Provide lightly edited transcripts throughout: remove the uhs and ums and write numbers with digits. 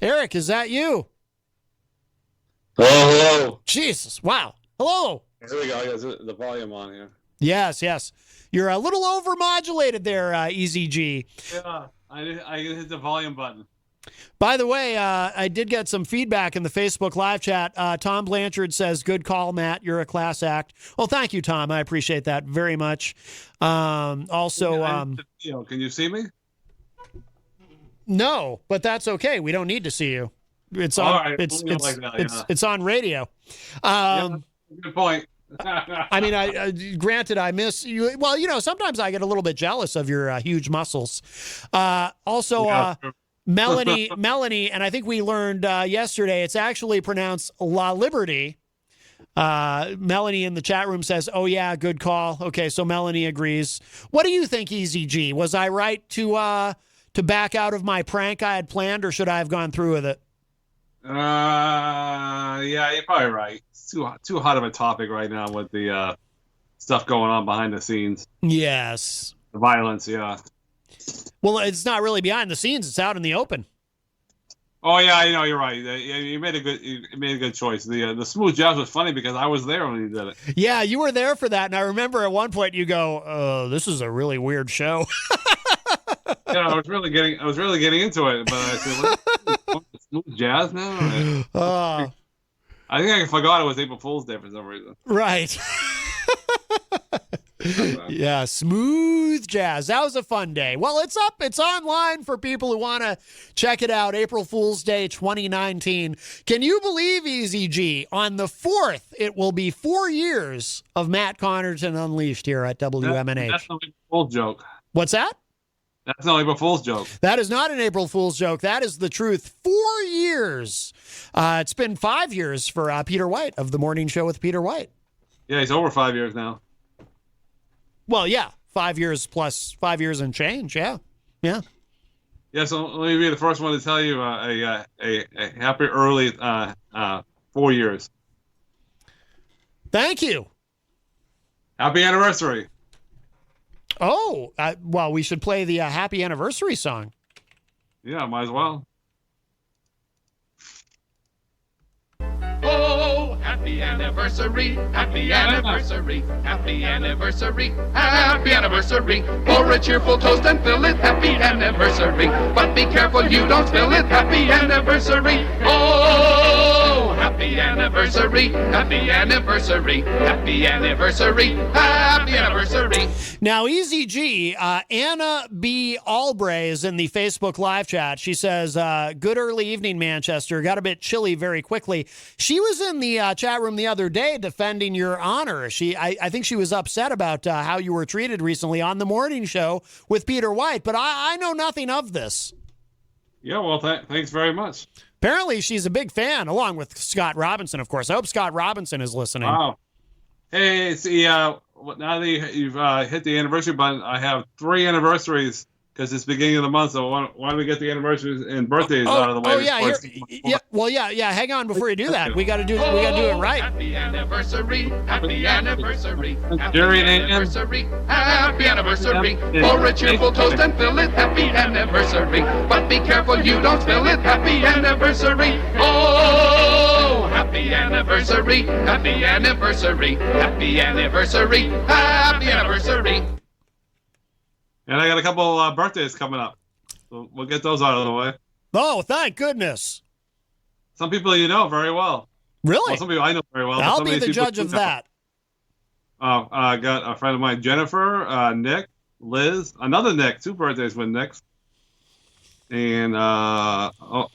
Eric, is that you? Hello. Jesus, wow. Hello. Here we go. I got the volume on here. Yes. You're a little overmodulated there, Eazy-G. Yeah, I hit the volume button. By the way, I did get some feedback in the Facebook live chat. Tom Blanchard says, good call, Matt. You're a class act. Well, thank you, Tom. I appreciate that very much. Also, can you see me? no, but that's okay. We don't need to see you. It's on. All right. It's on radio. Good point. I mean, granted, I miss you. Well, sometimes I get a little bit jealous of your huge muscles. Melanie, and I think we learned yesterday, it's actually pronounced La Liberty. Melanie in the chat room says, oh, yeah, good call. Okay, so Melanie agrees. What do you think, Eazy-G? Was I right to back out of my prank I had planned, or should I have gone through with it? Yeah, you're probably right. It's too hot of a topic right now with the stuff going on behind the scenes. Yes. The violence, yeah. Well, it's not really behind the scenes. It's out in the open. Oh yeah, you're right. You made a good choice. The smooth jazz was funny because I was there when he did it. Yeah, you were there for that, and I remember at one point you go, "Oh, this is a really weird show." Yeah, I was really getting into it, but I said, what, smooth jazz now? I think I forgot it was April Fool's Day for some reason. Right. Yeah, smooth jazz. That was a fun day. Well, it's up. It's online for people who want to check it out. April Fool's Day 2019. Can you believe, Eazy-G? On the 4th, it will be 4 years of Matt Connarton Unleashed here at WMNH. That's not a full joke. What's that? That's not April Fool's joke. That is not an April Fool's joke. That is the truth. 4 years. It's been 5 years for Peter White of The Morning Show with Peter White. Yeah, he's over 5 years now. Well, yeah, 5 years plus 5 years and change. Yeah. Yeah, so let me be the first one to tell you a happy early 4 years. Thank you. Happy anniversary. Oh, well, we should play the happy anniversary song. Yeah, might as well. Oh, happy anniversary, happy anniversary, happy anniversary, happy anniversary. Pour a cheerful toast and fill it, happy anniversary. But be careful you don't spill it, happy anniversary. Oh, happy anniversary, happy anniversary, happy anniversary, happy anniversary. Now, Eazy-G, Anna B. Albray is in the Facebook live chat. She says, good early evening, Manchester. Got a bit chilly very quickly. She was in the chat room the other day defending your honor. I think she was upset about how you were treated recently on the morning show with Peter White, but I know nothing of this. Yeah, well, thanks very much. Apparently, she's a big fan, along with Scott Robinson, of course. I hope Scott Robinson is listening. Wow. Hey, see, now that you've hit the anniversary button, I have 3 anniversaries because it's beginning of the month. So why don't we get the anniversaries and birthdays out of the way? Oh, yeah. Hang on before you do that. We got to do it right. Happy anniversary, happy anniversary, happy Jerry and anniversary, happy anniversary. Pour a cheerful toast and fill it, happy anniversary. But be careful you don't spill it, happy anniversary. Oh, happy anniversary, happy anniversary, happy anniversary, happy anniversary. And I got a couple birthdays coming up. So we'll get those out of the way. Oh, thank goodness. Some people you know very well. Really? Well, some people I know very well. I'll be the judge of that. I got a friend of mine, Jennifer, Nick, Liz, another Nick, 2 birthdays with Nick's. And, okay.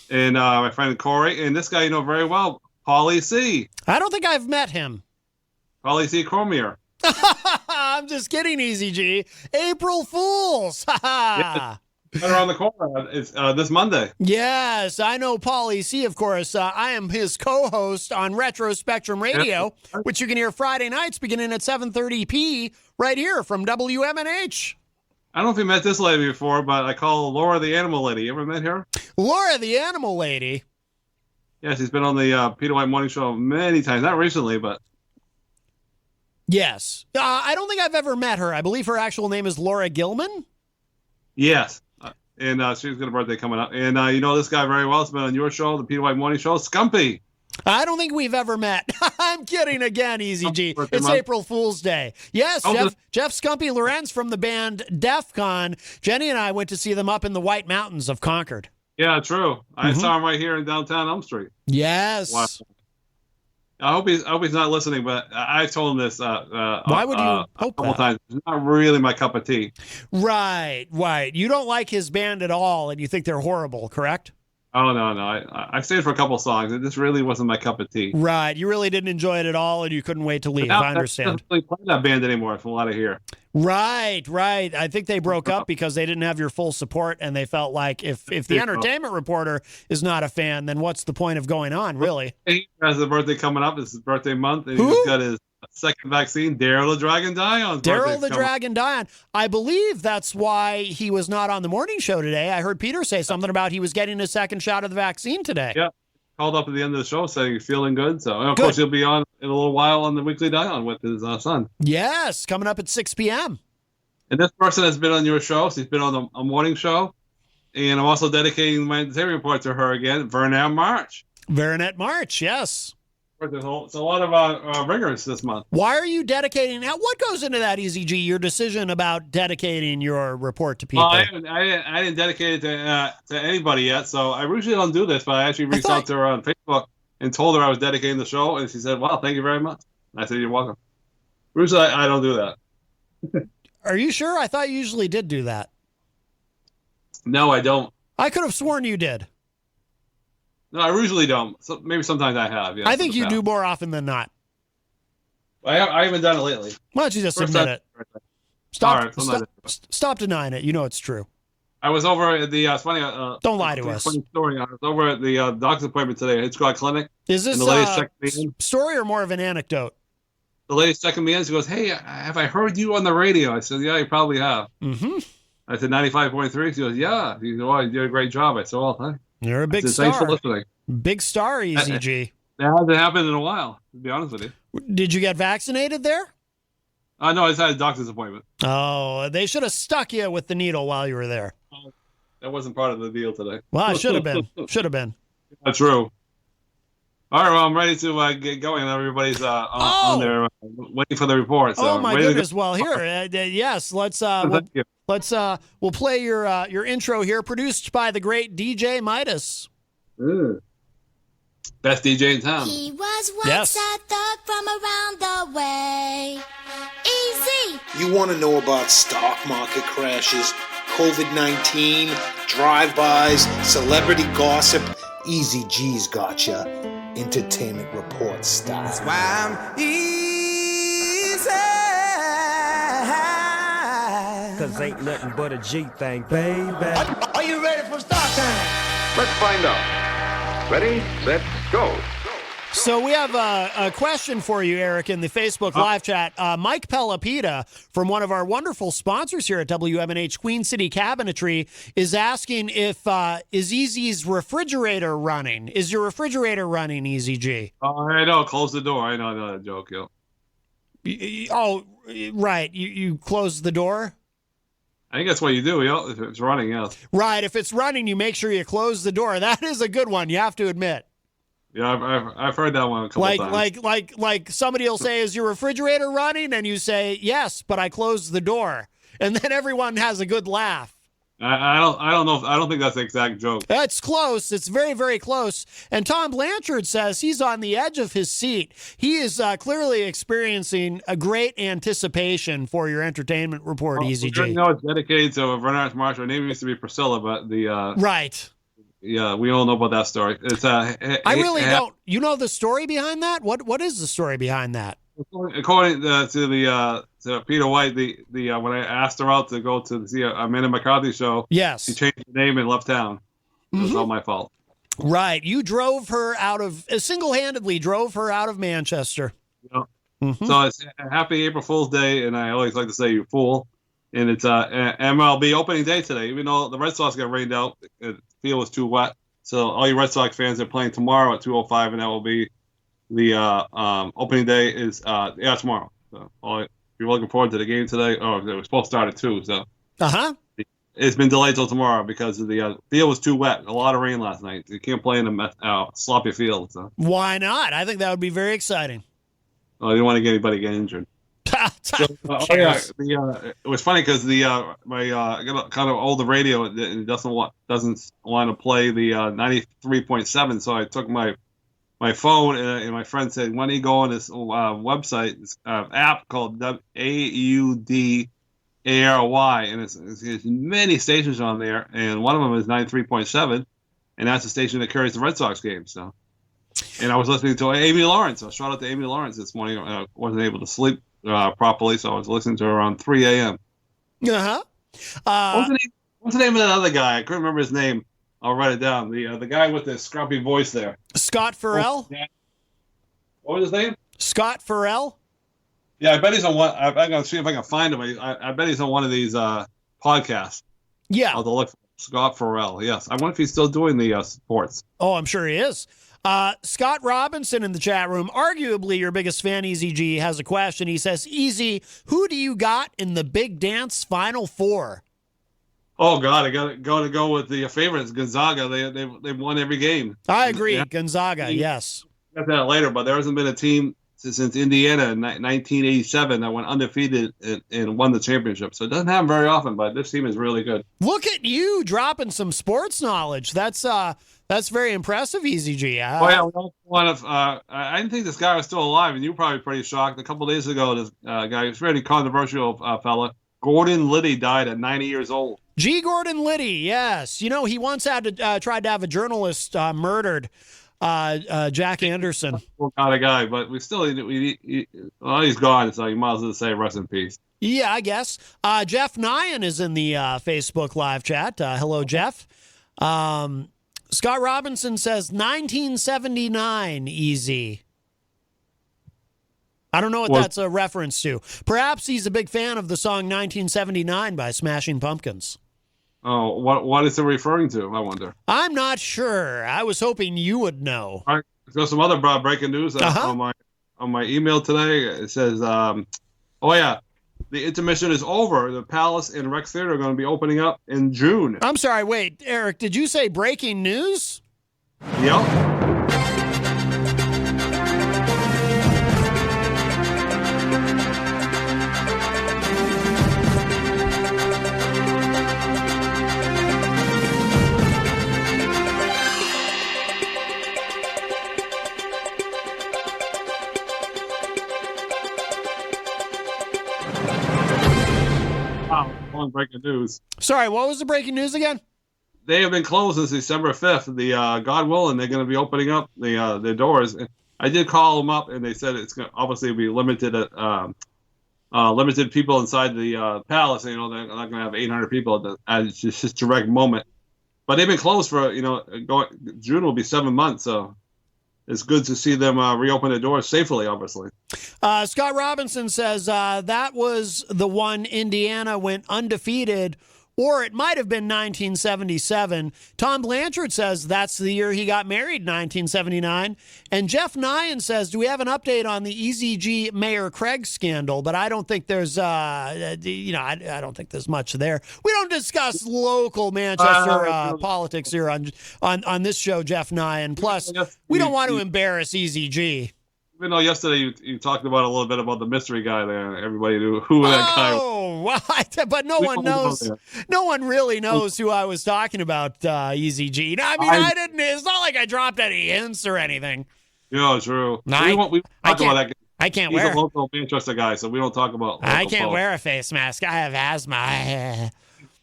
And my friend Corey, and this guy you know very well, Paulie C. I don't think I've met him. Paulie C. Cormier. I'm just kidding, Eazy-G. April Fools. Right around the corner. It's this Monday. Yes, I know Paulie C, of course. I am his co-host on Retro Spectrum Radio, which you can hear Friday nights beginning at 7:30 p. right here from WMNH. I don't know if you met this lady before, but I call Laura the Animal Lady. You ever met her? Laura the Animal Lady? Yeah, she's been on the Peter White Morning Show many times. Not recently, but... Yes. I don't think I've ever met her. I believe her actual name is Laura Gilman. Yes. and she's got a birthday coming up. And you know this guy very well. It's been on your show, the Peter White Morning Show. Scumpy. I don't think we've ever met. I'm kidding again, Eazy-G. It's month. April Fool's Day. Yes, Jeff Scumpy Lorenz from the band Def Con. Jenny and I went to see them up in the White Mountains of Concord. Yeah, true. I saw him right here in downtown Elm Street. Yes. Wow. I hope he's not listening, but I told him this. Why would you hope a couple that? times. It's not really my cup of tea. Right. You don't like his band at all, and you think they're horrible, correct? Oh, no. I stayed for a couple songs. It just really wasn't my cup of tea. Right. You really didn't enjoy it at all, and you couldn't wait to leave. Now, I understand. I don't really play that band anymore from what I hear. Right. I think they broke up because they didn't have your full support, and they felt like if the entertainment reporter is not a fan, then what's the point of going on, really? He has a birthday coming up. It's his birthday month, and he's got his second vaccine, Daryl the Dragon Dion's Daryl the Dragon Dion. I believe that's why he was not on the morning show today. I heard Peter say something about he was getting his second shot of the vaccine today. Yeah. Called up at the end of the show saying he's feeling good. So, and of course, he'll be on in a little while on the Weekly Dion with his son. Yes, coming up at 6 p.m. And this person has been on your show. She's been on a morning show. And I'm also dedicating my entertainment report to her again, Vernette March. Vernette March, yes. It's a lot of ringers this month. Why are you dedicating? Now, what goes into that, Eazy-G, your decision about dedicating your report to people? Well, I didn't dedicate it to anybody yet, so I usually don't do this, but I actually reached out to her on Facebook and told her I was dedicating the show, and she said, wow, thank you very much. And I said, you're welcome. Usually I don't do that. Are you sure? I thought you usually did do that. No, I don't. I could have sworn you did. No, I usually don't. So maybe sometimes I have. Yes, I think you do more often than not. I haven't done it lately. Why don't you just admit it? Stop denying it. You know it's true. I was over at the it's funny. Don't lie to us. Funny story. I was over at the doctor's appointment today at Hitchcock Clinic. Is this a story or more of an anecdote? The lady checking me in. She goes, "Hey, have I heard you on the radio?" I said, "Yeah, you probably have." Mm-hmm. I said, 95.3. She goes, "Yeah." She goes, "Well, you did a great job." I said, "Well, thanks." You're a big star. Thanks for listening. Big star, Eazy-G. That hasn't happened in a while, to be honest with you. Did you get vaccinated there? No, I just had a doctor's appointment. Oh, they should have stuck you with the needle while you were there. That wasn't part of the deal today. Well, it should have been. Should have been. That's true. All right, well, I'm ready to get going. Everybody's on there waiting for the report. So my goodness! Well, here, yes, let's we'll play your intro here, produced by the great DJ Midas. Best DJ in town. He was once a thug from around the way. Easy. You want to know about stock market crashes, COVID-19, drive-bys, celebrity gossip? Eazy-G's got ya. Entertainment report style. That's why I'm easy. 'Cause ain't nothing but a G thing, baby. Are you ready for start time? Let's find out. Ready, set, go. So we have a question for you, Eric, in the Facebook live chat. Mike Pelopita, from one of our wonderful sponsors here at WMNH, Queen City Cabinetry, is asking if is Easy's refrigerator running? Is your refrigerator running, Eazy-G? Oh, I know. Close the door. I know that joke, yo. Oh, right. You close the door? I think that's what you do, yo. If it's running, yes. Right. If it's running, you make sure you close the door. That is a good one, you have to admit. Yeah, I've heard that one a couple times. Like somebody will say, "Is your refrigerator running?" And you say, "Yes, but I closed the door," and then everyone has a good laugh. I don't know. I don't think that's the exact joke. That's close. It's very, very close. And Tom Blanchard says he's on the edge of his seat. He is clearly experiencing a great anticipation for your entertainment report, Eazy-G. You know, it's dedicated to Vernette March. Her name used to be Priscilla, but the right. Yeah, we all know about that story. It's I really don't. You know the story behind that? What is the story behind that? According to Peter White, the when I asked her out to go to see a Amanda McCarthy show, yes, she changed her name and left town. It was all my fault. Right, you drove her out of single-handedly drove her out of Manchester. Yeah. Mm-hmm. So it's a happy April Fool's Day, and I always like to say "you fool." And it's MLB opening day today. Even though the Red Sox got rained out, the field was too wet. So all you Red Sox fans are playing tomorrow at 2:05, and that will be the opening day is tomorrow. So if you're looking forward to the game today, it was supposed to start at 2. So it's been delayed till tomorrow because of the field was too wet. A lot of rain last night. You can't play in a sloppy field. So. Why not? I think that would be very exciting. Well, you don't want to get anybody get injured. So, it was funny because I got a kind of older radio and it doesn't want to play the 93.7. So I took my phone and my friend said, "Why don't you go on this website, this app called AUDARY, and there's many stations on there, and one of them is 93.7, and that's the station that carries the Red Sox games." So, and I was listening to Amy Lawrence. So shout out to Amy Lawrence this morning. I wasn't able to sleep properly, so I was listening to her around 3 a.m. What's the name of that other guy? I couldn't remember his name. I'll write it down. The guy with the scrumpy voice there. Scott Farrell? What was his name? Scott Farrell? Yeah, I bet he's on one. I'm going to see if I can find him. I bet he's on one of these podcasts. Yeah. I'll look for Scott Farrell. Yes. I wonder if he's still doing the sports. Oh, I'm sure he is. Scott Robinson in the chat room, arguably your biggest fan, Eazy-G, has a question. He says, Easy, who do you got in the Big Dance Final Four? Oh God, I got to go with the favorites, Gonzaga. They've won every game. I agree, Yeah. Gonzaga. Yes. Got that later, but there hasn't been a team since Indiana in 1987 that went undefeated and won the championship. So it doesn't happen very often, but this team is really good. Look at you dropping some sports knowledge. That's very impressive, Eazy-G. I didn't think this guy was still alive, and you were probably pretty shocked. A couple of days ago, this guy, was a very controversial fella, Gordon Liddy, died at 90 years old. G. Gordon Liddy, yes. You know, he once had to tried to have a journalist murdered, Jack Anderson. What kind of guy? But we still, he's gone, so you might as well say rest in peace. Yeah, I guess. Jeff Nyan is in the Facebook live chat. Hello, Jeff. Scott Robinson says 1979 Easy. I don't know what that's a reference to. Perhaps he's a big fan of the song 1979 by Smashing Pumpkins. Oh, what is it referring to, I wonder? I'm not sure. I was hoping you would know. All right, got some other breaking news on my email today. It says, the intermission is over. The Palace and Rec Theater are going to be opening up in June. I'm sorry, wait, Eric, did you say breaking news? Yep. Breaking news. Sorry, what was the breaking news again? They have been closed since December 5th. God willing, they're going to be opening up their doors. I did call them up, and they said it's going to obviously be limited people inside the palace. You know, they're not going to have 800 people at just direct moment. But they've been closed for June will be 7 months, so it's good to see them reopen their doors safely, obviously. Scott Robinson says that was the one Indiana went undefeated, or it might have been 1977. Tom Blanchard says that's the year he got married, 1979. And Jeff Nyan says, do we have an update on the Eazy-G Mayor Craig scandal? But I don't think there's, I don't think there's much there. We don't discuss local Manchester politics here on this show, Jeff Nyan. Plus, we don't want to embarrass Eazy-G. Even though yesterday you talked about a little bit about the mystery guy there, everybody knew who that guy was. Oh, but no one knows. No one really knows who I was talking about, Eazy-G. I mean, I didn't. It's not like I dropped any hints or anything. Yeah, true. No, we talk about that guy. I can't He's wear. a local Manchester guy, so we don't talk about. I can't wear a face mask. I have asthma.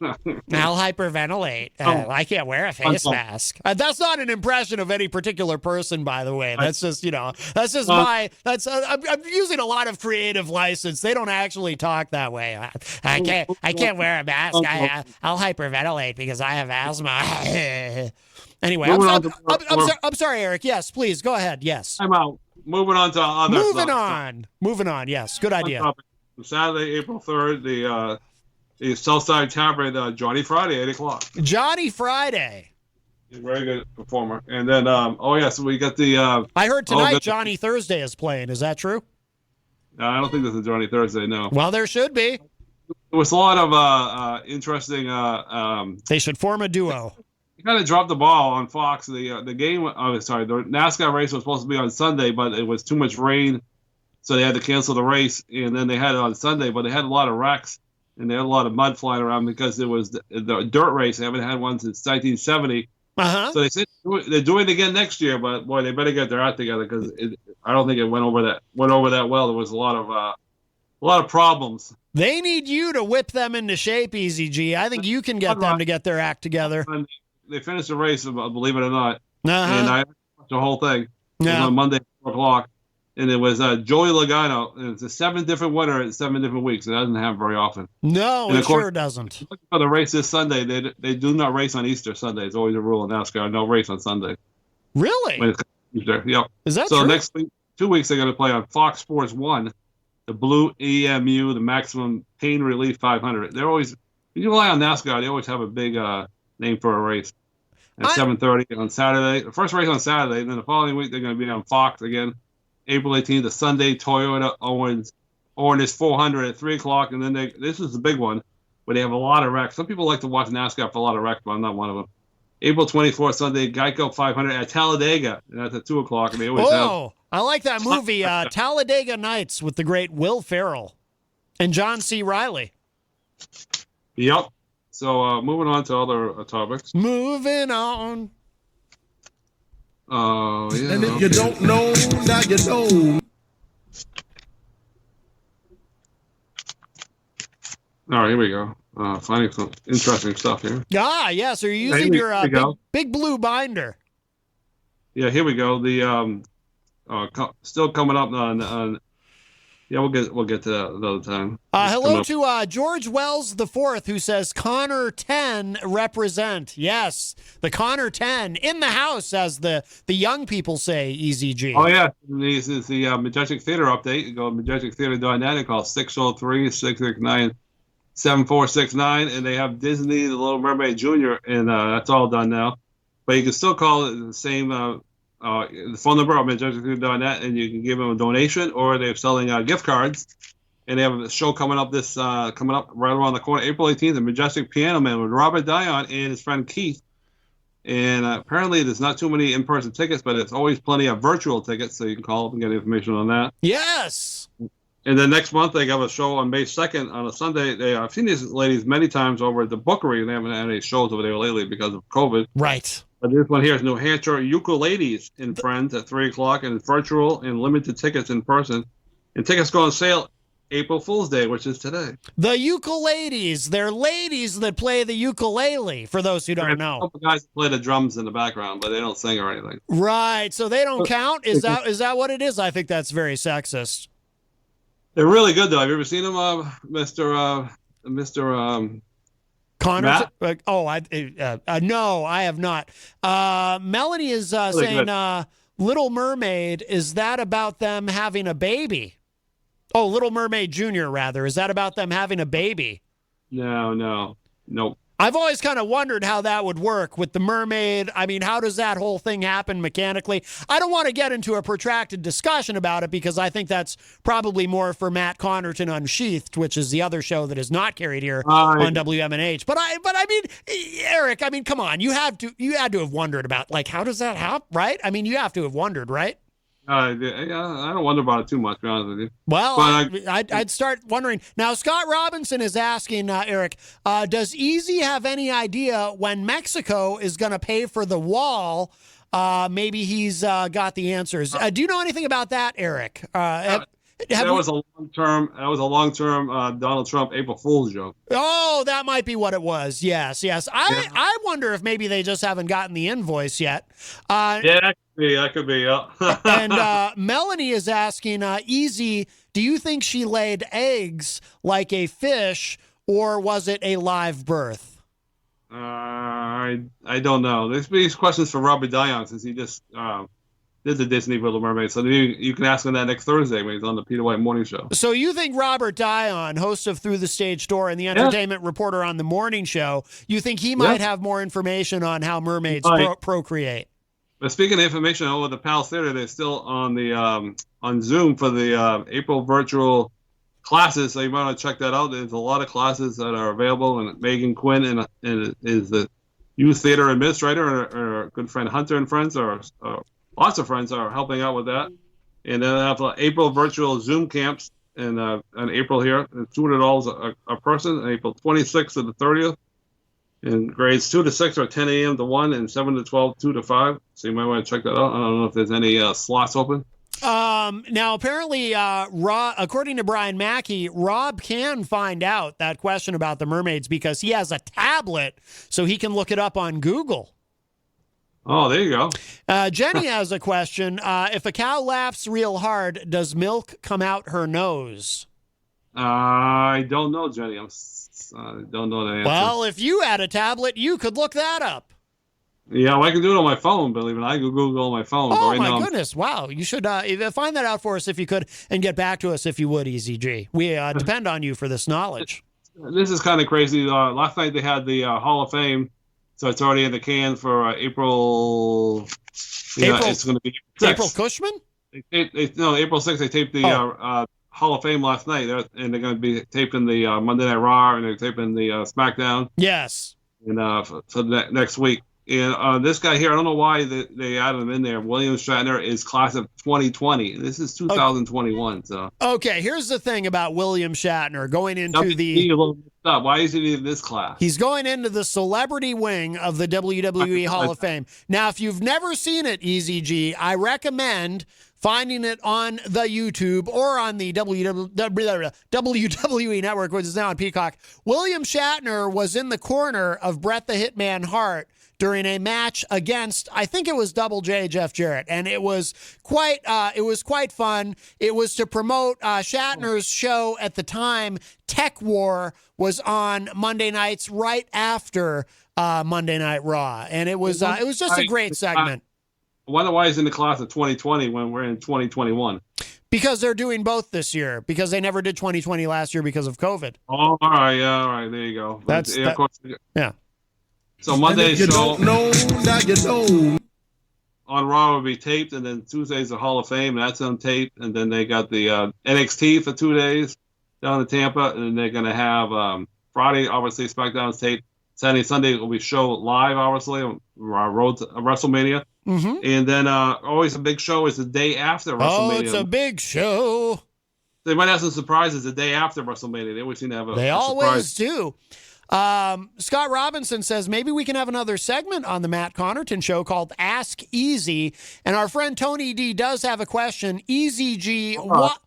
I'll hyperventilate. I can't wear a face mask. That's not an impression of any particular person, by the way. That's just, that's just I'm using a lot of creative license. They don't actually talk that way. I can't wear a mask. I'll hyperventilate because I have asthma. Anyway, I'm sorry, Eric. Yes, please go ahead. Yes. I'm out. Moving on to other Moving on. Yes, good idea. Saturday, April 3rd, the Southside Tavern, Johnny Friday, 8 o'clock. Johnny Friday. He's a very good performer. And then, so we got the... I heard tonight Johnny Thursday is playing. Is that true? I don't think there's a Johnny Thursday, no. Well, there should be. There was a lot of interesting. They should form a duo. He kind of dropped the ball on Fox. The game. Oh, sorry. The NASCAR race was supposed to be on Sunday, but it was too much rain, so they had to cancel the race. And then they had it on Sunday, but they had a lot of wrecks and they had a lot of mud flying around because it was the dirt race. They haven't had one since 1970. So they said they're doing it again next year, but boy, they better get their act together because I don't think it went over that well. There was a lot of problems. They need you to whip them into shape, Eazy-G. I think you can get them to get their act together. They finished the race, believe it or not, and I watched the whole thing. It was on Monday, 4 o'clock, and it was Joey Logano. And it's a 7 different winner in 7 different weeks. It doesn't happen very often. No, it sure doesn't. For the race this Sunday, they do not race on Easter Sunday. It's always a rule in NASCAR. No race on Sunday. Really? When it's Easter. Yep. Is that so true? Next week, 2 weeks, they're going to play on Fox Sports 1, the Blue EMU, the Maximum Pain Relief 500. They're always, when you rely on NASCAR, they always have a big name for a race. At 7:30 on Saturday. The first race on Saturday, and then the following week they're going to be on Fox again. April 18th, the Sunday Toyota Owens 400 at 3 o'clock, and then this is the big one where they have a lot of wrecks. Some people like to watch NASCAR for a lot of wrecks, but I'm not one of them. April 24th, Sunday Geico 500 at Talladega, and that's at 2 o'clock. And they always have. I like that movie, Talladega Nights, with the great Will Ferrell and John C. Reilly. Yep. So moving on to other topics. Moving on. Yeah. And if you don't know, now you know. All right, here we go. Finding some interesting stuff here. Yeah. So you're using your big blue binder. Yeah, here we go. The still coming up on. Yeah, we'll get to that another time. Hello to George Wells IV, who says Connarton represent. Yes, the Connarton in the house, as the young people say. Eazy-G. Oh yeah, this is the Majestic Theater update. You go to majestictheater.net and call 603-669-7469, and they have Disney, The Little Mermaid Jr., and that's all done now. But you can still call it the same. The phone number on majestictheater.net, and you can give them a donation, or they're selling gift cards. And they have a show coming up right around the corner, April 18th, the Majestic Piano Man with Robert Dion and his friend Keith. And apparently there's not too many in-person tickets, but it's always plenty of virtual tickets, so you can call up and get information on that. Yes. And then next month they have a show on May 2nd on a Sunday. I've seen these ladies many times over at the Bookery, and they haven't had any shows over there lately because of COVID. Right. But this one here is New Hampshire Ukuleles and Friends at 3 o'clock, and virtual and limited tickets in person. And tickets go on sale April Fool's Day, which is today. The ukuleles. They're ladies that play the ukulele, for those who don't know. A couple guys play the drums in the background, but they don't sing or anything. Right. So they don't count? Is that what it is? I think that's very sexist. They're really good, though. Have you ever seen them, Mr. Connor? No, I have not. Melanie is really saying Little Mermaid, is that about them having a baby? Oh, Little Mermaid Jr., rather. Is that about them having a baby? No. Nope. I've always kind of wondered how that would work with the mermaid. I mean, how does that whole thing happen mechanically? I don't want to get into a protracted discussion about it because I think that's probably more for Matt Connarton Unsheathed, which is the other show that is not carried here on WMNH. But I mean, Eric, I mean, come on, you had to have wondered about, like, how does that happen, right? I mean, you have to have wondered, right? I don't wonder about it too much, to be honest with you. Well, I'd start wondering. Now, Scott Robinson is asking, Eric, does Eazy have any idea when Mexico is going to pay for the wall? Maybe he's got the answers. Do you know anything about that, Eric? That was a long-term Donald Trump April Fool's joke. Oh, that might be what it was. Yes. I wonder if maybe they just haven't gotten the invoice yet. That could be. Yeah. And Melanie is asking, Eazy, do you think she laid eggs like a fish, or was it a live birth? I don't know. These questions for Robert Dion, since he just did the Disney Little Mermaid. So you can ask him that next Thursday when he's on the Peter White Morning Show. So you think Robert Dion, host of Through the Stage Door and the entertainment reporter on the morning show, you think he might have more information on how mermaids procreate? But speaking of information, over the Palace Theater, they're still on the on Zoom for the April virtual classes, so you might want to check that out. There's a lot of classes that are available, and Megan Quinn and is the youth theater administrator, and our good friend Hunter and friends, or lots of friends are helping out with that. And then I have April virtual Zoom camps in April here. It's $200 a person, April 26th to the 30th. And grades 2 to 6 are 10 a.m. to 1, and 7 to 12, 2 to 5. So you might want to check that out. I don't know if there's any slots open. Now, apparently, according to Brian Mackey, Rob can find out that question about the mermaids because he has a tablet, so he can look it up on Google. Oh, there you go. Jenny has a question. If a cow laughs real hard, does milk come out her nose? I don't know, Jenny. I don't know the answer. Well, if you had a tablet, you could look that up. Yeah, well, I can do it on my phone, believe it. I can Google on my phone. Oh, right my goodness. Wow. You should find that out for us if you could and get back to us if you would, Eazy-G. We depend on you for this knowledge. This is kind of crazy. Last night they had the Hall of Fame, so it's already in the can for April. It's going to be April Cushman? No, April 6th. They taped the Hall of Fame last night, and they're going to be taping the Monday Night Raw, and they're taping the SmackDown. Yes. And for next week. And this guy here, I don't know why they added him in there. William Shatner is class of 2020. This is 2021. So okay, here's the thing about William Shatner going into why is he in this class? He's going into the celebrity wing of the WWE Hall of Fame. Now, if you've never seen it, Eazy-G, I recommend finding it on the YouTube or on the WWE Network, which is now on Peacock. William Shatner was in the corner of Bret the Hitman Hart during a match against, I think it was Double J, Jeff Jarrett, and it was quite fun. It was to promote Shatner's show at the time. Tech War was on Monday nights right after Monday Night Raw, and it was just a great segment. I wonder why he's in the class of 2020 when we're in 2021. Because they're doing both this year, because they never did 2020 last year because of COVID. Oh, all right, there you go. Of course. Yeah. So Monday's show don't know, now you know. On Raw will be taped, and then Tuesday's the Hall of Fame, and that's on tape. And then they got the NXT for 2 days down in Tampa, and then they're going to have Friday, obviously, SmackDown's taped. Saturday, Sunday will be show live, obviously, on Road to WrestleMania. Mm-hmm. And then always a big show is the day after WrestleMania. Oh, it's a big show. They might have some surprises the day after WrestleMania. They always seem to have a They always surprise. do. Scott Robinson says maybe we can have another segment on the Matt Connarton show called Ask Easy. And our friend Tony D does have a question. Eazy-G,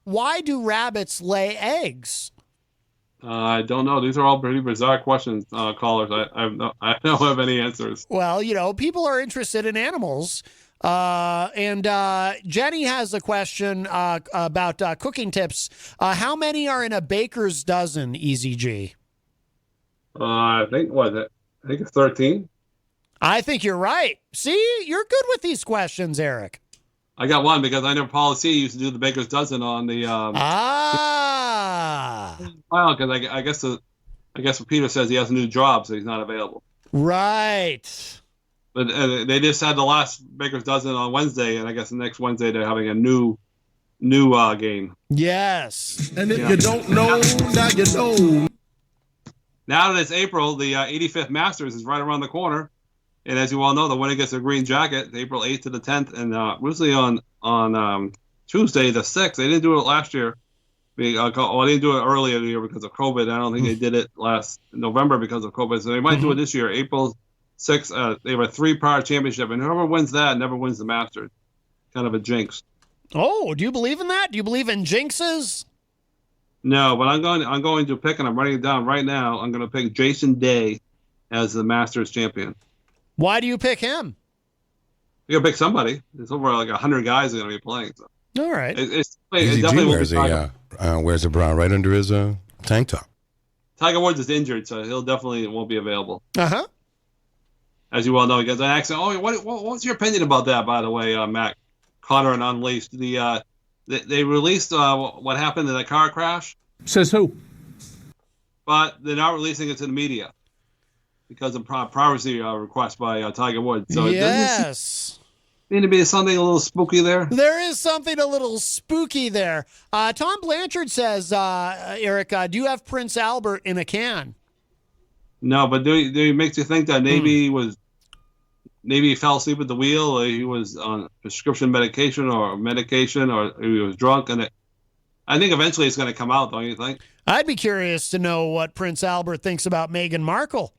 why do rabbits lay eggs? I don't know. These are all pretty bizarre questions, callers. I don't have any answers. Well, people are interested in animals. And Jenny has a question about cooking tips. How many are in a baker's dozen, Eazy-G? I think it's 13. I think you're right. See, you're good with these questions, Eric. I got one because I know Paul C used to do the baker's dozen on the. Well, because I guess what Peter says he has a new job, so he's not available. Right. But they just had the last baker's dozen on Wednesday, and I guess the next Wednesday they're having a new game. Yes. And if you don't know, now you know. Now that it's April, the 85th Masters is right around the corner. And as you all know, the winner gets a green jacket, April 8th to the 10th. And usually on Tuesday, the 6th, they didn't do it last year. They didn't do it earlier in the year because of COVID. I don't think they did it last November because of COVID. So they might do it this year, April 6th. They have a 3-part championship. And whoever wins that never wins the Masters. Kind of a jinx. Oh, do you believe in that? Do you believe in jinxes? No, but I'm going to pick, and I'm writing it down right now. I'm going to pick Jason Day as the Masters champion. Why do you pick him? You got to pick somebody. There's over like 100 guys that are going to be playing. So. All right. It definitely wears a bra right under his tank top. Tiger Woods is injured, so he'll definitely won't be available. Uh-huh. As you well know, he gets an accident. Oh, what's your opinion about that, by the way, Matt? Connor and Unleashed. They released what happened in that car crash. Says who? But they're not releasing it to the media because of privacy request by Tiger Woods. So yes. Seems to be something a little spooky there. There is something a little spooky there. Tom Blanchard says, Eric, do you have Prince Albert in a can? No, but do it makes you think that maybe he fell asleep at the wheel, or he was on prescription medication, or he was drunk, and I think eventually it's going to come out, don't you think? I'd be curious to know what Prince Albert thinks about Meghan Markle.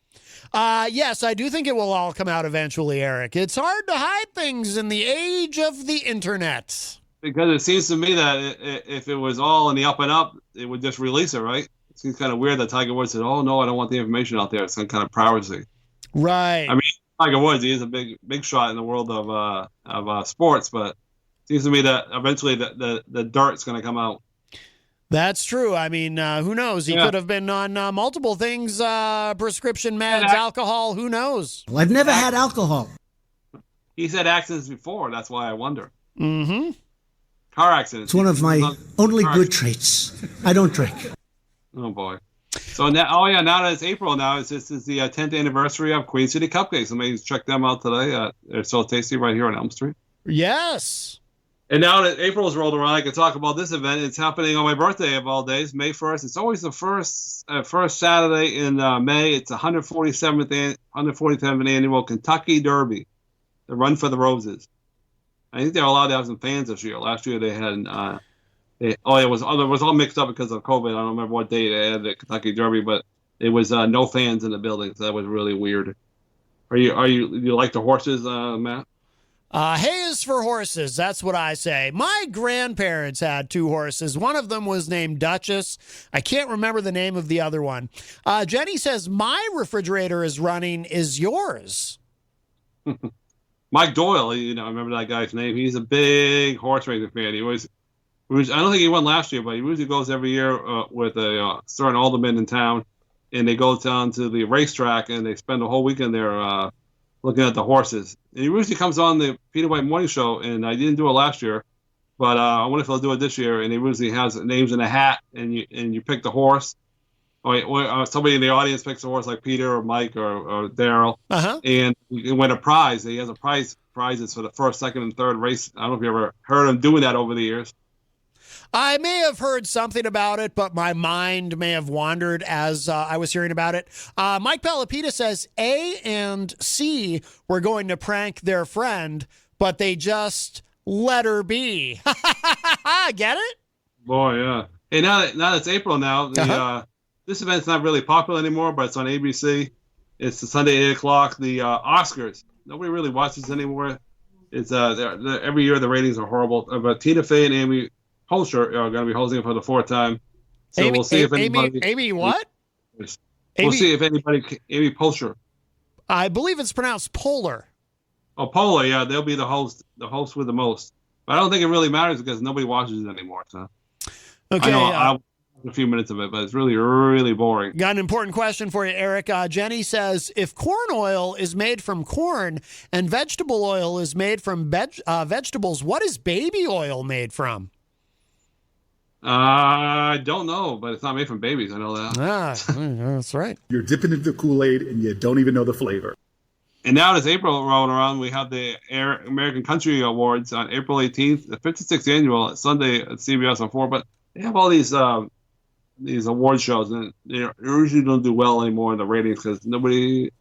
Yes, I do think it will all come out eventually, Eric. It's hard to hide things in the age of the internet. Because it seems to me that if it was all in the up and up, it would just release it, right? It seems kind of weird that Tiger Woods said, "Oh no, I don't want the information out there." It's some kind of privacy. Right. I mean, Tiger Woods, he is a big shot in the world of sports, but it seems to me that eventually the dirt's going to come out. That's true. I mean, who knows? He could have been on multiple things, prescription meds, alcohol. Who knows? Well, I've never had alcohol. He said accidents before. That's why I wonder. Mm-hmm. Car accidents. It's one of my only good traits. I don't drink. Oh, boy. So now, now that it's April now, this is the 10th anniversary of Queen City Cupcakes. Somebody check them out today. They're so tasty right here on Elm Street. Yes. And now that April's rolled around, I can talk about this event. It's happening on my birthday of all days, May 1st. It's always the first Saturday in May. It's 147th annual Kentucky Derby, the Run for the Roses. I think they're allowed to have some fans this year. Last year they had, it was all mixed up because of COVID. I don't remember what day they had the Kentucky Derby, but it was no fans in the building, so that was really weird. You like the horses, Matt? Hay is for horses. That's what I say. My grandparents had 2 horses. One of them was named Duchess. I can't remember the name of the other one. Jenny says, my refrigerator is running. Is yours? Mike Doyle, I remember that guy's name. He's a big horse racing fan. I don't think he won last year, but he usually goes every year with a certain alderman in town, and they go down to the racetrack and they spend the whole weekend there looking at the horses. And he usually comes on the Peter White Morning Show, and I didn't do it last year, but I wonder if he'll do it this year. And he usually has names in a hat, and you pick the horse. Or somebody in the audience picks a horse like Peter or Mike or Daryl, and you can win a prize. He has prizes for the first, second, and third race. I don't know if you ever heard him doing that over the years. I may have heard something about it, but my mind may have wandered as I was hearing about it. Mike Pelopita says A and C were going to prank their friend, but they just let her be. Get it? Boy, yeah. Hey, now that it's April now, this event's not really popular anymore, but it's on ABC. It's the Sunday 8 o'clock. The Oscars. Nobody really watches anymore. It's every year the ratings are horrible. But Tina Fey and Amy Poehler are going to be hosting it for the 4th time. So we'll see if anybody. Amy what? We'll see if anybody. Amy Poehler. I believe it's pronounced Polar. Oh, Polar, yeah, they'll be the host with the most. But I don't think it really matters because nobody watches it anymore. So okay, I know I'll watch a few minutes of it, but it's really, really boring. Got an important question for you, Eric. Jenny says, if corn oil is made from corn and vegetable oil is made from vegetables, what is baby oil made from? I don't know, but it's not made from babies. I know that. That's right. You're dipping into the Kool-Aid and you don't even know the flavor. And now as April rolling around, we have the American Country Awards on April 18th, the 56th annual, Sunday at CBS on 4. But they have all these award shows, and they usually don't do well anymore in the ratings because nobody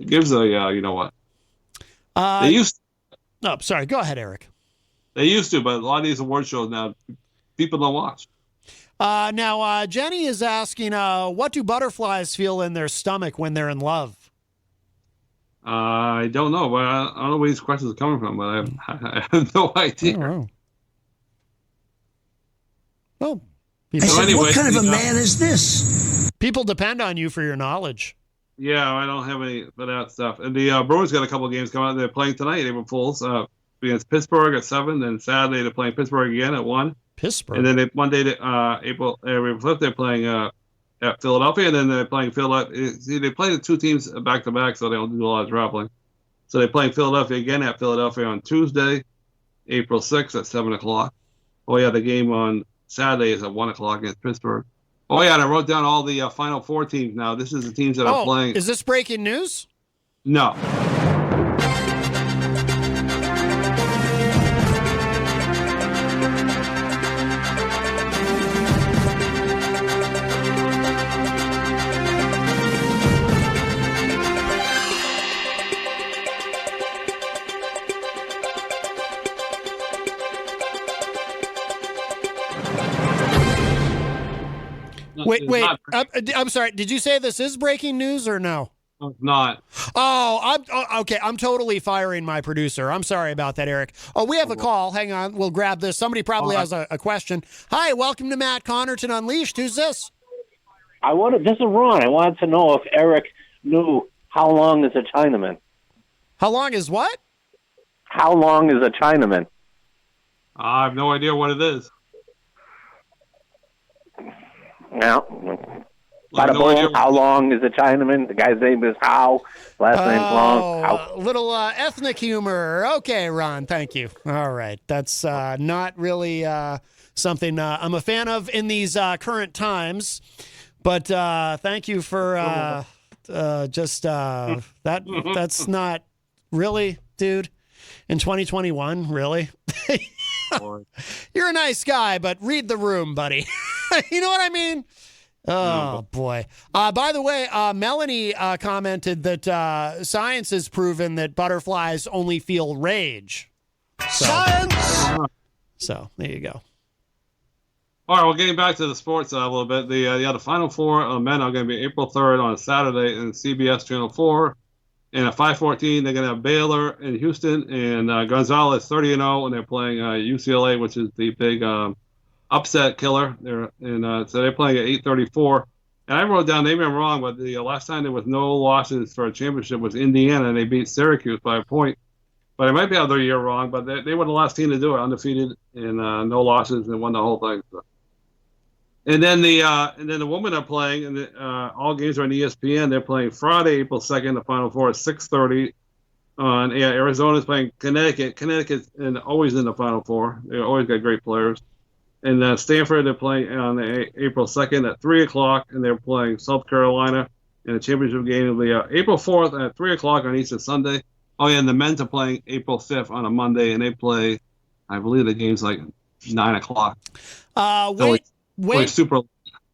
gives a you know what. They used to. No, sorry. Go ahead, Eric. They used to, but a lot of these award shows now, people don't watch. Now, Jenny is asking, what do butterflies feel in their stomach when they're in love? I don't know, but I don't know where these questions are coming from, but I have no idea. I don't know. Well, what kind of a man is this? People depend on you for your knowledge. Yeah, I don't have any of that stuff. And the Brewers got a couple of games coming out. They're playing tonight, April Fools, against Pittsburgh at 7. Then Saturday they're playing Pittsburgh again at 1. Pittsburgh. And then Monday, April 5th, they're playing at Philadelphia, and then they're playing Philadelphia. See, they play the 2 teams back to back, so they don't do a lot of traveling. So they're playing Philadelphia again at Philadelphia on Tuesday, April 6th at 7 o'clock. Oh yeah, the game on Saturday is at 1 o'clock against Pittsburgh. Oh yeah, and I wrote down all the Final Four teams now. This is the teams that are playing. Is this breaking news? No. Wait. I'm sorry. Did you say this is breaking news or no? No, it's not. Okay. I'm totally firing my producer. I'm sorry about that, Eric. Oh, we have a call. Hang on. We'll grab this. Somebody probably has a question. Hi, welcome to Matt Connarton Unleashed. Who's this? This is Ron. I wanted to know if Eric knew how long is a Chinaman. How long is what? How long is a Chinaman? I have no idea what it is. Now, how long is a Chinaman? The guy's name is How. Last name's Long. How. Little ethnic humor. Okay, Ron. Thank you. All right. That's not really something I'm a fan of in these current times. But thank you for that's not really, dude. In 2021, really? You're a nice guy, but read the room, buddy. You know what I mean? Oh, boy. By the way, Melanie commented that science has proven that butterflies only feel rage. Science! So, there you go. All right, well, getting back to the sports a little bit. The Final Four men are going to be April 3rd on a Saturday in CBS Channel 4. And at 5:14, they're going to have Baylor in Houston, and Gonzalez 30-0, and they're playing UCLA, which is the big upset killer. So they're playing at 8:34. And I wrote down, maybe I'm wrong, but the last time there was no losses for a championship was Indiana, and they beat Syracuse by a point. But I might be other year wrong, but they were the last team to do it, undefeated and no losses, and won the whole thing. So. And then the women are playing, and all games are on ESPN. They're playing Friday, April 2nd, the Final Four at 6:30. Arizona's playing Connecticut. Connecticut's always in the Final Four. They always got great players. And Stanford, they're playing on April 2nd at 3 o'clock, and they're playing South Carolina. And the championship game will be April 4th at 3 o'clock on Easter Sunday. Oh, yeah, and the men's are playing April 5th on a Monday, and they play, I believe the game's like 9 o'clock.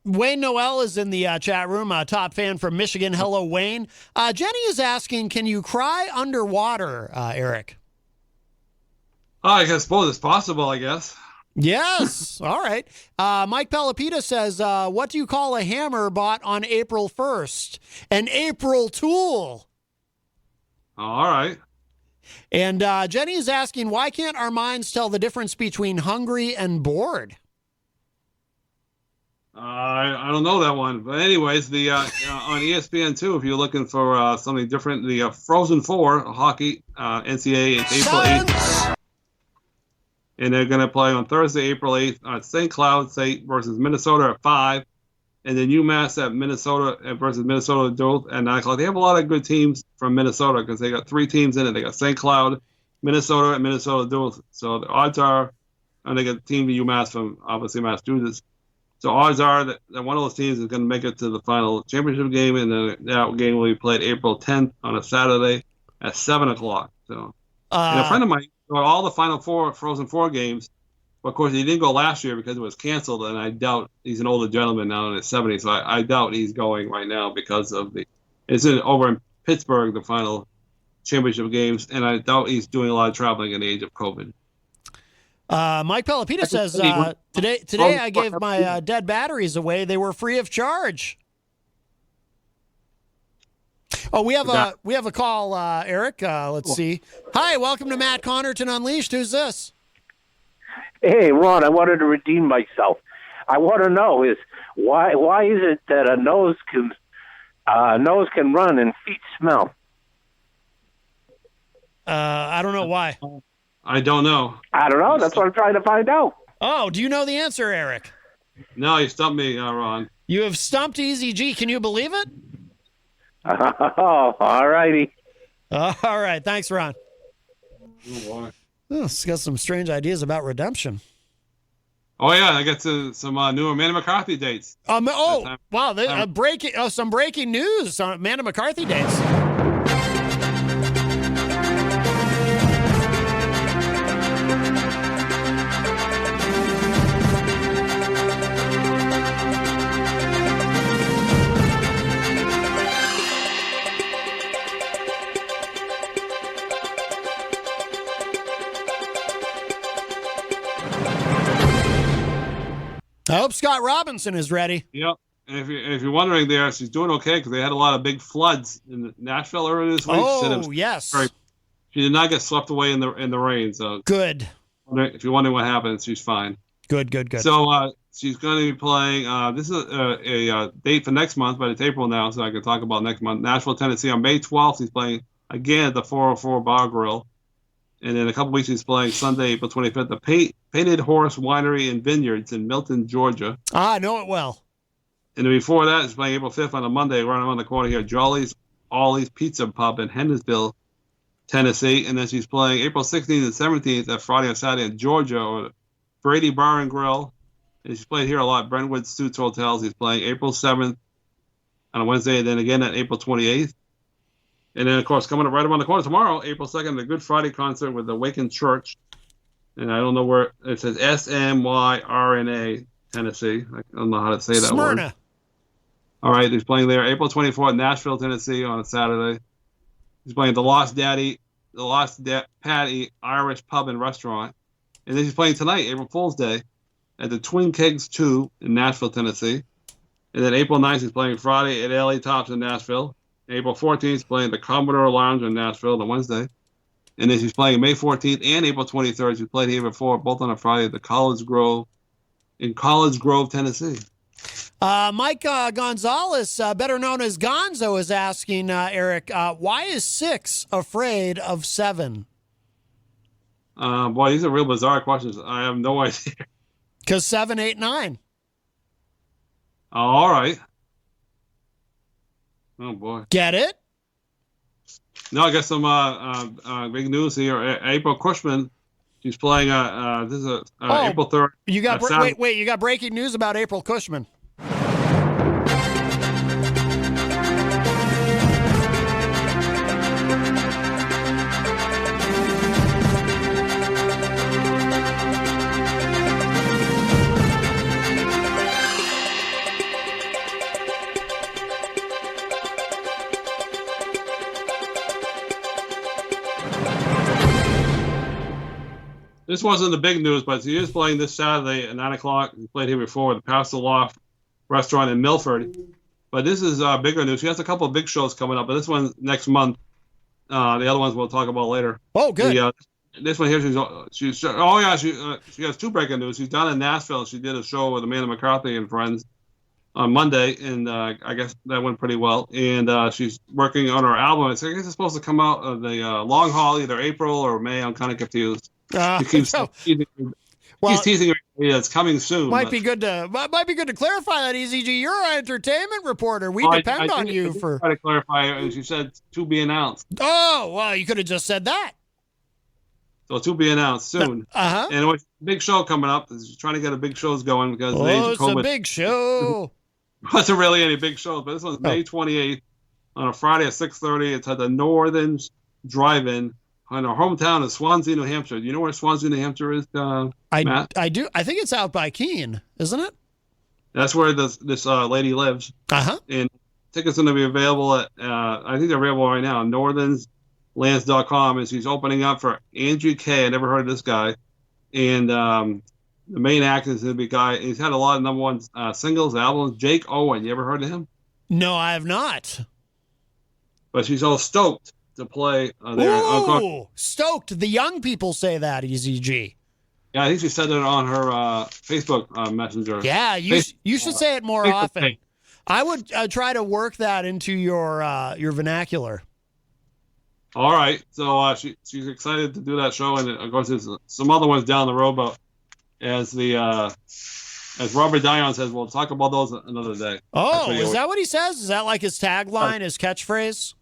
Wayne Noel is in the chat room, a top fan from Michigan. Hello, Wayne. Jenny is asking, can you cry underwater, Eric? I suppose it's possible, I guess. Yes. All right. Mike Pelopita says, what do you call a hammer bought on April 1st? An April tool. All right. And Jenny is asking, why can't our minds tell the difference between hungry and bored? I don't know that one, but anyways, on ESPN2, if you're looking for something different, the Frozen Four hockey NCAA is April 8th, and they're going to play on Thursday, April 8th at St. Cloud State versus Minnesota at 5, and then UMass at Minnesota versus Minnesota Duluth at 9 o'clock. They have a lot of good teams from Minnesota because they got 3 teams in it. They got St. Cloud, Minnesota, and Minnesota Duluth. So the odds are, and they got a team UMass from obviously Massachusetts. So odds are that one of those teams is going to make it to the final championship game, and then that game will be played April 10th on a Saturday at 7 o'clock. So, and a friend of mine, all the Final Four, Frozen Four games, but of course he didn't go last year because it was canceled, and I doubt, he's an older gentleman now in his 70s, so I doubt he's going right now because of it's over in Pittsburgh, the final championship games, and I doubt he's doing a lot of traveling in the age of COVID. Mike Pelopita says, today I gave my dead batteries away. They were free of charge. Oh, we have a call, Eric. Let's see. Hi, welcome to Matt Connarton Unleashed. Who's this? Hey, Ron, I wanted to redeem myself. I want to know is why is it that a nose can run and feet smell? I don't know why. I don't know. I don't know. That's what I'm trying to find out. Oh, do you know the answer, Eric? No, you stumped me, Ron. You have stumped Eazy-G. Can you believe it? Oh, all righty. All right. Thanks, Ron. Oh, boy. Oh, it's got some strange ideas about redemption. Oh, yeah. I got some new Amanda McCarthy dates. Wow. Some breaking news on Amanda McCarthy dates. I hope Scott Robinson is ready. Yep. And if you're wondering there, she's doing okay because they had a lot of big floods in Nashville earlier this week. Oh, yes. She did not get swept away in the rain. So good. If you're wondering what happened, she's fine. Good. So she's going to be playing. This is a date for next month, but it's April now, so I can talk about next month. Nashville, Tennessee on May 12th. She's playing again at the 404 Bar Grill. And in a couple weeks, she's playing Sunday, April 25th, the Painted Horse Winery and Vineyards in Milton, Georgia. I know it well. And then before that, she's playing April 5th on a Monday, right around the corner here, Jolly's Ollie's Pizza Pub in Hendersonville, Tennessee. And then she's playing April 16th and 17th at Friday and Saturday in Georgia, or Brady Bar and Grill. And she's played here a lot, Brentwood Suits Hotels. He's playing April 7th on a Wednesday, and then again at April 28th. And then, of course, coming up right around the corner tomorrow, April 2nd, the Good Friday concert with the Awakened Church. And I don't know where it says SMYRNA, Tennessee. I don't know how to say that Smyrna. word. All right, he's playing there April 24th, Nashville, Tennessee on a Saturday. He's playing the Lost Patty Irish Pub and Restaurant. And then he's playing tonight, April Fool's Day, at the Twin Kegs 2 in Nashville, Tennessee. And then April 9th, he's playing Friday at LA Tops in Nashville. April 14th, he's playing the Commodore Lounge in Nashville on Wednesday. And then she's playing May 14th and April 23rd. She played here before, both on a Friday at the College Grove in College Grove, Tennessee. Mike Gonzalez, better known as Gonzo, is asking, Eric, why is 6 afraid of 7? Boy, these are real bizarre questions. I have no idea. Because 7, 8, 9. Oh, all right. Oh, boy. Get it? No, I got some big news here. April Cushman, she's playing this is April 3rd. You got wait, you got breaking news about April Cushman. This wasn't the big news, but he is playing this Saturday at 9 o'clock. He played here before at the Pastor Loft restaurant in Milford. But this is bigger news. He has a couple of big shows coming up, but this one's next month. The other ones we'll talk about later. Oh, good. This one here, she has 2 breaking news. She's down in Nashville. She did a show with Amanda McCarthy and friends on Monday, and I guess that went pretty well. And she's working on her album. I guess it's supposed to come out of the long haul, either April or May. I'm kind of confused. He keeps teasing me. Yeah, it's coming soon. Might be good to clarify that, Eazy-G. You're an entertainment reporter. We depend on you for. Try to clarify, as you said, to be announced. Oh, well, you could have just said that. So to be announced soon. And it's a big show coming up. She's trying to get a big shows going because it's a big show. It wasn't really any big shows, but this one's May 28th on a Friday at 6:30. It's at the Northern Drive-In. In our hometown of Swansea, New Hampshire. Do you know where Swansea, New Hampshire is, Matt? I do. I think it's out by Keene, isn't it? That's where this lady lives. And tickets are going to be available at, I think they're available right now, northernslands.com. And she's opening up for Andrew K. I never heard of this guy. And the main actor is going to be a guy. He's had a lot of number 1 singles, albums. Jake Owen. You ever heard of him? No, I have not. But she's all stoked to play there. Ooh, stoked. The young people say that, Eazy-G. Yeah, I think she said it on her Facebook Messenger. Yeah, you should say it more often. I would try to work that into your vernacular. All right, so she's excited to do that show, and of course there's some other ones down the road. But as Robert Dion says, we'll talk about those another day. Oh, is that what he says? Is that like his tagline, his catchphrase?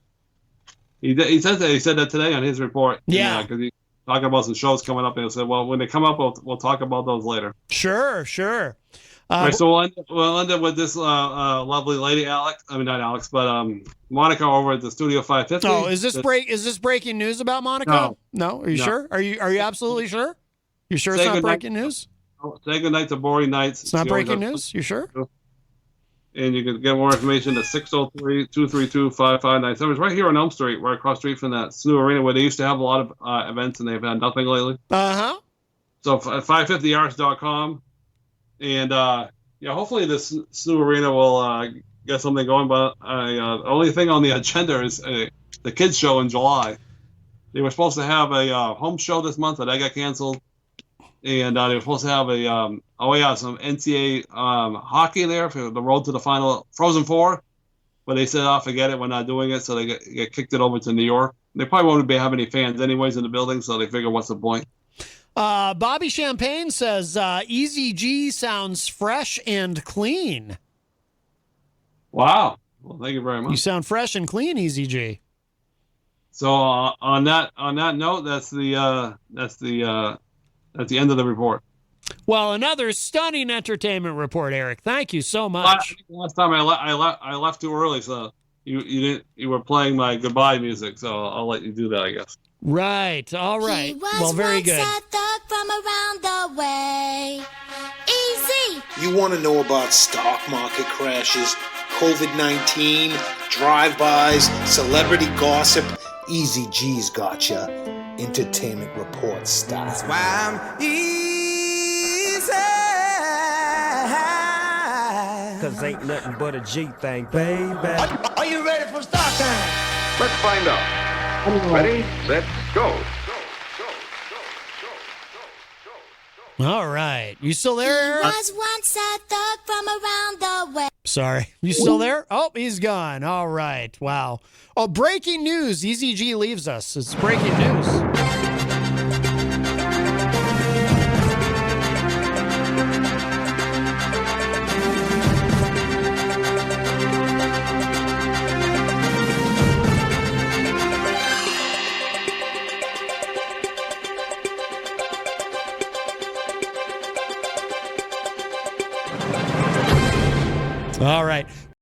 He said that. He said that today on his report. Yeah, because he's talking about some shows coming up, and he said, "Well, when they come up, we'll talk about those later." Sure. All right, so we'll end up with this lovely lady, Alex. I mean, not Alex, but Monica over at the Studio 550. Oh, is this breaking news about Monica? No. Are you sure? Are you absolutely sure? You sure it's not breaking news? Say goodnight to Boring Nights. It's not breaking news. You sure? And you can get more information at 603-232-5597. It's right here on Elm Street, right across the street from that SNU Arena where they used to have a lot of events, and they've had nothing lately. So 550arts.com. And Yeah, hopefully this new arena will get something going. But the only thing on the agenda is the kids show in July. They were supposed to have a home show this month, but that got canceled. And they were supposed to have some NCAA hockey there for the road to the final Frozen Four. But they said, "Oh, forget it, we're not doing it." So they get kicked it over to New York. They probably won't have any fans anyways in the building, so they figure, what's the point? Bobby Champagne says, Eazy-G sounds fresh and clean. Wow. Well, thank you very much. You sound fresh and clean, Eazy-G. So on that note, that's the end of the report. Well, another stunning entertainment report, Eric. Thank you so much. Last time I left too early, so you were playing my goodbye music, so I'll let you do that, I guess. Right. All right. Well, very good. A thug from around the way. Easy. You want to know about stock market crashes, COVID-19, drive-bys, celebrity gossip? Eazy-G's got ya. Entertainment report style. That's why I'm easy. 'Cause ain't nothing but a G thing, baby. Are you ready for start time? Let's find out. Ready, set, go. All right. You still there, Eric? Was once a thug from around the way. Sorry. You still there? Oh, he's gone. All right. Wow. Oh, breaking news. Eazy-G leaves us. It's breaking news. All right.